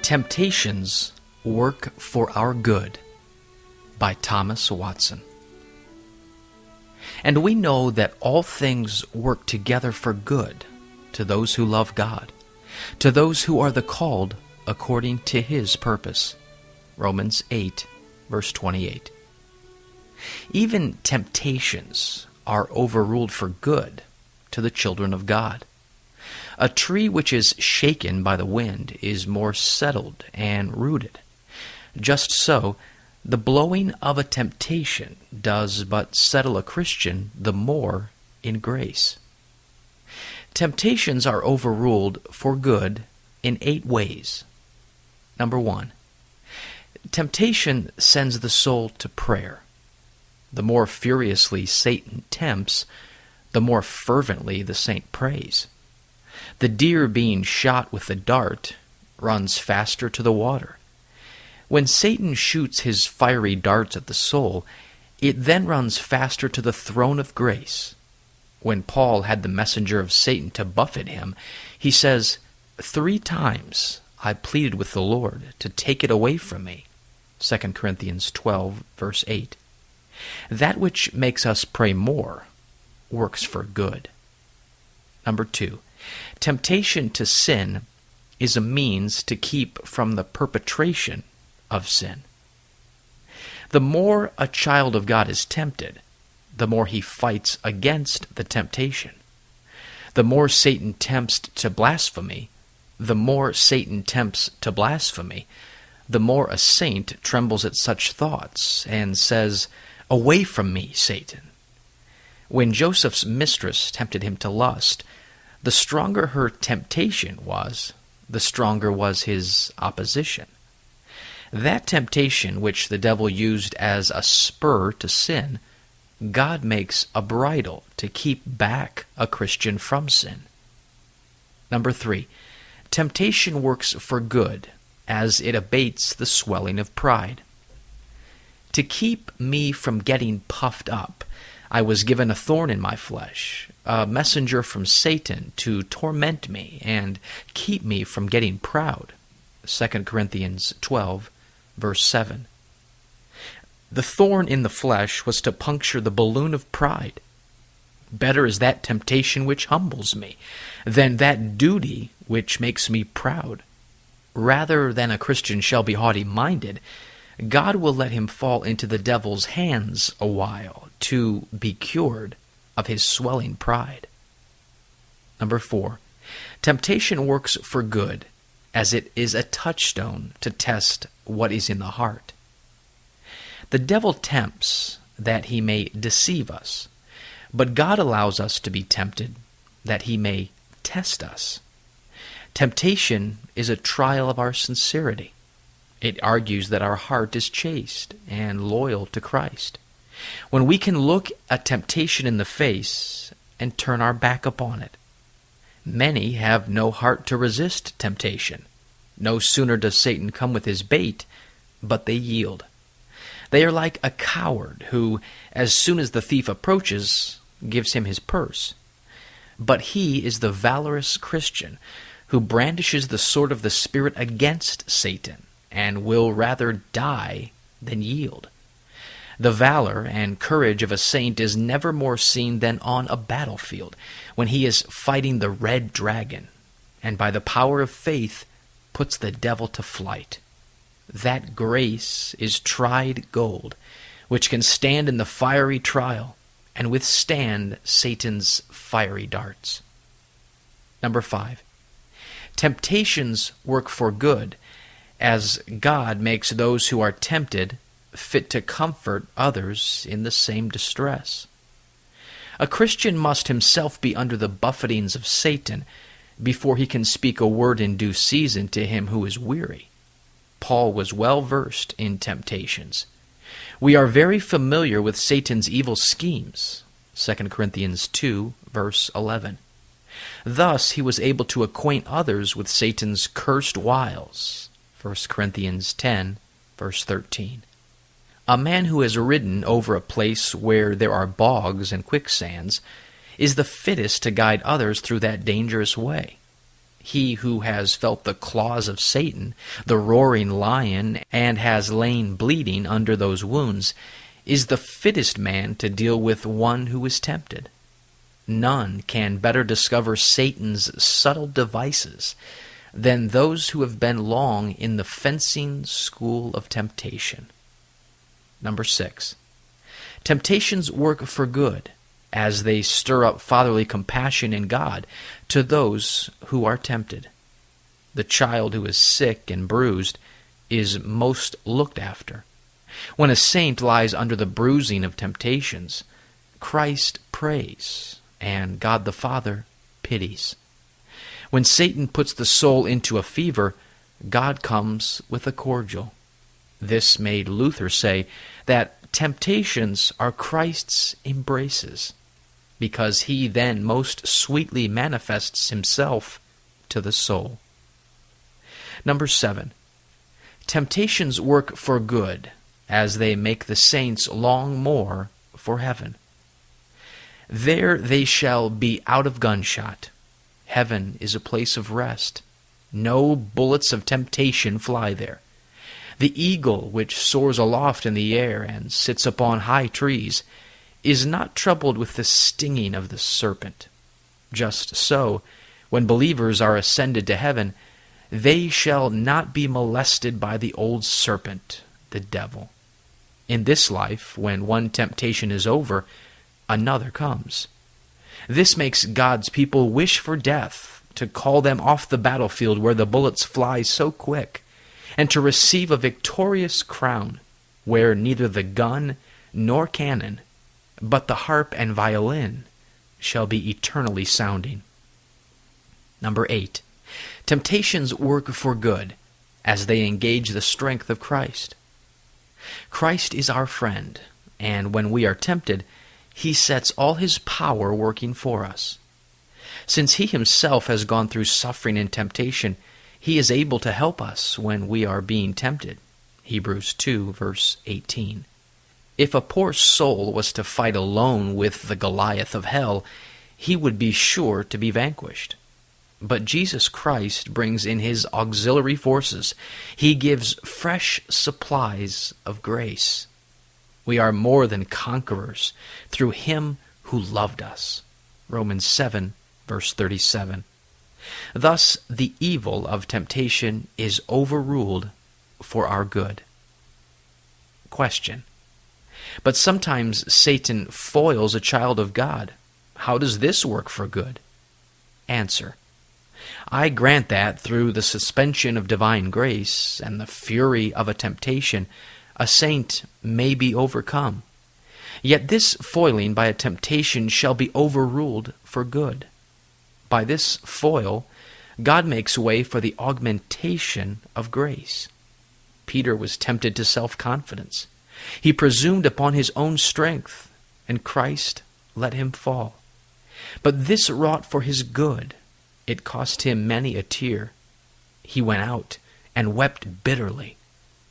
Temptations Work for Our Good by Thomas Watson. And we know that all things work together for good to those who love God, to those who are the called according to His purpose. Romans 8, verse 28. Even temptations are overruled for good to the children of God. A tree which is shaken by the wind is more settled and rooted. Just so, the blowing of a temptation does but settle a Christian the more in grace. Temptations are overruled for good in 8 ways. Number 1, temptation sends the soul to prayer. The more furiously Satan tempts, the more fervently the saint prays. The deer being shot with the dart runs faster to the water. When Satan shoots his fiery darts at the soul, it then runs faster to the throne of grace. When Paul had the messenger of Satan to buffet him, he says, 3 times I pleaded with the Lord to take it away from me. 2 Corinthians 12, verse 8. That which makes us pray more works for good. Number 2, temptation to sin is a means to keep from the perpetration of sin. The more a child of God is tempted, the more he fights against the temptation. The more Satan tempts to blasphemy, the more Satan tempts to blasphemy, the more a saint trembles at such thoughts and says, "Away from me, Satan." When Joseph's mistress tempted him to lust, the stronger her temptation was, the stronger was his opposition. That temptation which the devil used as a spur to sin, God makes a bridle to keep back a Christian from sin. Number 3, temptation works for good as it abates the swelling of pride. To keep me from getting puffed up, I was given a thorn in my flesh, a messenger from Satan to torment me and keep me from getting proud. 2 Corinthians 12, verse 7. The thorn in the flesh was to puncture the balloon of pride. Better is that temptation which humbles me than that duty which makes me proud. Rather than a Christian shall be haughty-minded, God will let him fall into the devil's hands a while to be cured of his swelling pride. Number 4, temptation works for good as it is a touchstone to test what is in the heart. The devil tempts that he may deceive us, but God allows us to be tempted that he may test us. Temptation is a trial of our sincerity. It argues that our heart is chaste and loyal to Christ. When we can look a temptation in the face and turn our back upon it. Many have no heart to resist temptation. No sooner does Satan come with his bait, but they yield. They are like a coward who, as soon as the thief approaches, gives him his purse. But he is the valorous Christian who brandishes the sword of the Spirit against Satan and will rather die than yield. The valor and courage of a saint is never more seen than on a battlefield, when he is fighting the red dragon, and by the power of faith puts the devil to flight. That grace is tried gold, which can stand in the fiery trial and withstand Satan's fiery darts. Number 5, temptations work for good as God makes those who are tempted fit to comfort others in the same distress. A Christian must himself be under the buffetings of Satan before he can speak a word in due season to him who is weary. Paul was well versed in temptations. We are very familiar with Satan's evil schemes. 2 Corinthians 2, verse 11. Thus he was able to acquaint others with Satan's cursed wiles. 1 Corinthians 10, verse 13. A man who has ridden over a place where there are bogs and quicksands is the fittest to guide others through that dangerous way. He who has felt the claws of Satan, the roaring lion, and has lain bleeding under those wounds, is the fittest man to deal with one who is tempted. None can better discover Satan's subtle devices than those who have been long in the fencing school of temptation. Number 6. Temptations work for good, as they stir up fatherly compassion in God to those who are tempted. The child who is sick and bruised is most looked after. When a saint lies under the bruising of temptations, Christ prays, and God the Father pities. When Satan puts the soul into a fever, God comes with a cordial. This made Luther say that temptations are Christ's embraces, because he then most sweetly manifests himself to the soul. Number 7. Temptations work for good, as they make the saints long more for heaven. There they shall be out of gunshot. Heaven is a place of rest. No bullets of temptation fly there. The eagle, which soars aloft in the air and sits upon high trees, is not troubled with the stinging of the serpent. Just so, when believers are ascended to heaven, they shall not be molested by the old serpent, the devil. In this life, when one temptation is over, another comes. This makes God's people wish for death, to call them off the battlefield where the bullets fly so quick, and to receive a victorious crown, where neither the gun nor cannon, but the harp and violin shall be eternally sounding. Number 8. Temptations work for good, as they engage the strength of Christ. Christ is our friend, and when we are tempted, he sets all his power working for us. Since he himself has gone through suffering and temptation, he is able to help us when we are being tempted. Hebrews 2, verse 18. If a poor soul was to fight alone with the Goliath of hell, he would be sure to be vanquished. But Jesus Christ brings in his auxiliary forces. He gives fresh supplies of grace. We are more than conquerors through him who loved us. Romans 7, verse 37. Thus, the evil of temptation is overruled for our good. Question. But sometimes Satan foils a child of God. How does this work for good? Answer. I grant that through the suspension of divine grace and the fury of a temptation, a saint may be overcome. Yet this foiling by a temptation shall be overruled for good. By this foil, God makes way for the augmentation of grace. Peter was tempted to self-confidence. He presumed upon his own strength, and Christ let him fall. But this wrought for his good. It cost him many a tear. He went out and wept bitterly.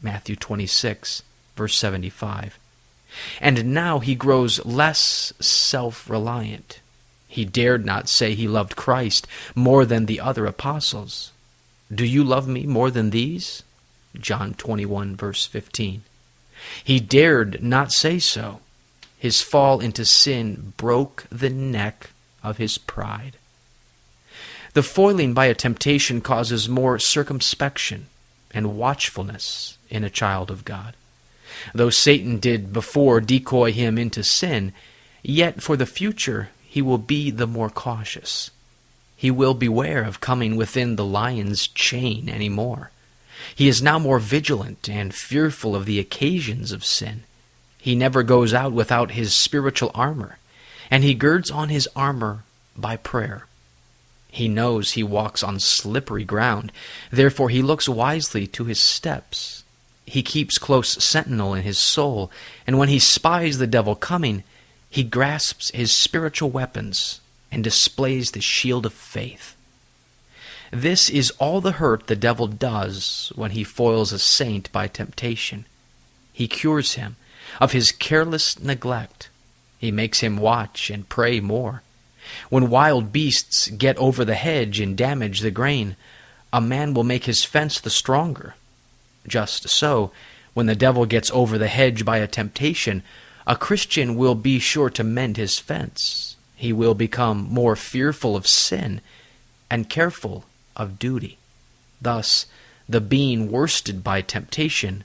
Matthew 26, verse 75. And now he grows less self-reliant. He dared not say he loved Christ more than the other apostles. Do you love me more than these? John 21, verse 15. He dared not say so. His fall into sin broke the neck of his pride. The foiling by a temptation causes more circumspection and watchfulness in a child of God. Though Satan did before decoy him into sin, yet for the future he will be the more cautious. He will beware of coming within the lion's chain any more. He is now more vigilant and fearful of the occasions of sin. He never goes out without his spiritual armor, and he girds on his armor by prayer. He knows he walks on slippery ground, therefore he looks wisely to his steps. He keeps close sentinel in his soul, and when he spies the devil coming, he grasps his spiritual weapons and displays the shield of faith. This is all the hurt the devil does when he foils a saint by temptation. He cures him of his careless neglect. He makes him watch and pray more. When wild beasts get over the hedge and damage the grain, a man will make his fence the stronger. Just so, when the devil gets over the hedge by a temptation, a Christian will be sure to mend his fence. He will become more fearful of sin and careful of duty. Thus, the being worsted by temptation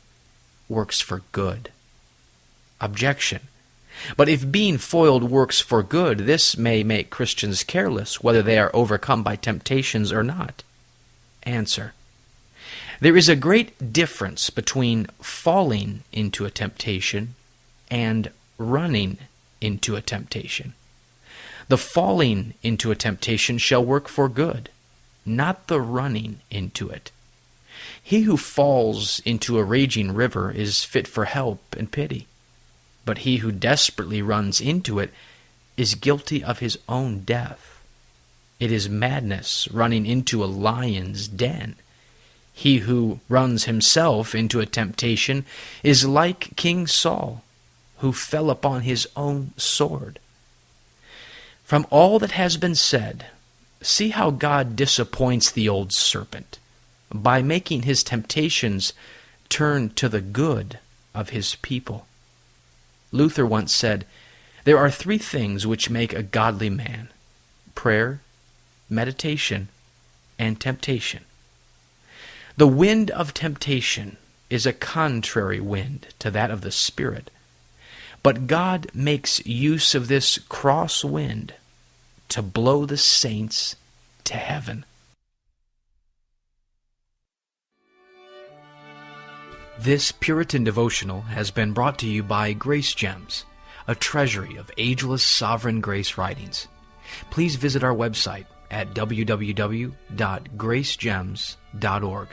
works for good. Objection. But if being foiled works for good, this may make Christians careless whether they are overcome by temptations or not. Answer. There is a great difference between falling into a temptation and running into a temptation. The falling into a temptation shall work for good, not the running into it. He who falls into a raging river is fit for help and pity, but he who desperately runs into it is guilty of his own death. It is madness running into a lion's den. He who runs himself into a temptation is like King Saul, who fell upon his own sword. From all that has been said, see how God disappoints the old serpent by making his temptations turn to the good of his people. Luther once said, "There are 3 things which make a godly man: prayer, meditation, and temptation." The wind of temptation is a contrary wind to that of the Spirit, but God makes use of this cross wind to blow the saints to heaven. This Puritan devotional has been brought to you by Grace Gems, a treasury of ageless sovereign grace writings. Please visit our website at www.gracegems.org,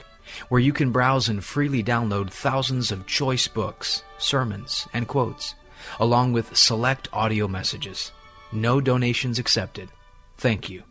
where you can browse and freely download thousands of choice books, sermons, and quotes, along with select audio messages. No donations accepted. Thank you.